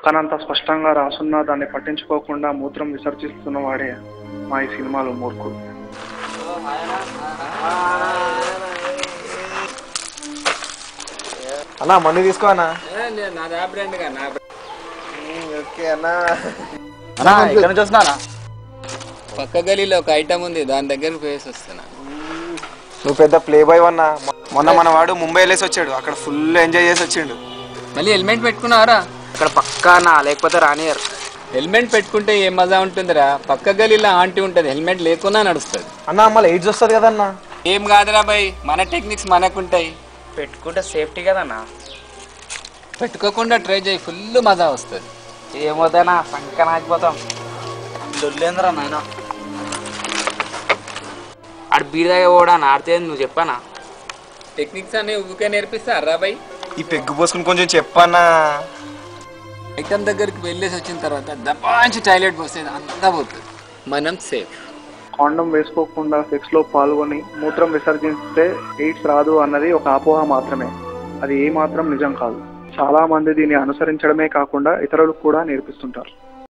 కానీ అంత స్పష్టంగా రాసున్నా దాన్ని పట్టించుకోకుండా మూత్రం విసర్జిస్తున్న వాడే మా ఈ సినిమాలో మూర్ఖుడు. అన్నా మందు తీసుకో అన్నా. ఇక్కడ నుంచి వస్తున్నా. పక్క గలీలో ఒక ఐటమ్ ఉంది, దాని దగ్గరకు పోయేసి వస్తున్నా. నువ్వు పెద్ద ప్లే బాయ్ అన్నా. మొన్న మన వాడు ముంబై వెళ్ళేసి వచ్చాడు, అక్కడ ఫుల్ ఎంజాయ్ చేసి వచ్చిండు. మళ్ళీ హెల్మెట్ పెట్టుకున్నావరా? ఇక్కడ పక్కా అన్నా, లేకపోతే రానియర్. హెల్మెట్ పెట్టుకుంటే ఏం మజా ఉంటుందిరా, పక్క గలీలో ఆంటీ ఉంటుంది, హెల్మెట్ లేకున్నా నడుస్తుంది. అన్నా మళ్ళీ ఎయిడ్స్ వస్తుంది కదన్నా. ఏం కాదురా బాయ్, మన టెక్నిక్స్ మనకుంటాయి. పెట్టుకుంటే సేఫ్టీ కదన్నా. పెట్టుకోకుండా ట్రై చేయి, ఫుల్ మజా వస్తుంది. ఏమవుతానా సంకన ఆగిపోతాం. దొల్లేంద్రా నాయన. ఆడు బీరదాగా పోడా ఆడితే నువ్వు చెప్పానా? టెక్నిక్స్ అనే ఊరికే నేర్పిస్తారా బాయ్? ఈ పెగ్గు పోసుకుని కొంచెం చెప్పానా. ఐటమ్ దగ్గరికి వెళ్ళేసి వచ్చిన తర్వాత దబాంచి టాయిలెట్ పోసేది అంతా పోతుంది, మనం సేఫ్. కాండం వేసుకోకుండా సెక్స్లో పాల్గొని మూత్రం విసర్జిస్తే ఎయిడ్స్ రాదు అన్నది ఒక అపోహ మాత్రమే. అది ఏ మాత్రం నిజం కాదు. చాలా మంది దీన్ని అనుసరించడమే కాకుండా ఇతరులకు కూడా నేర్పిస్తుంటారు.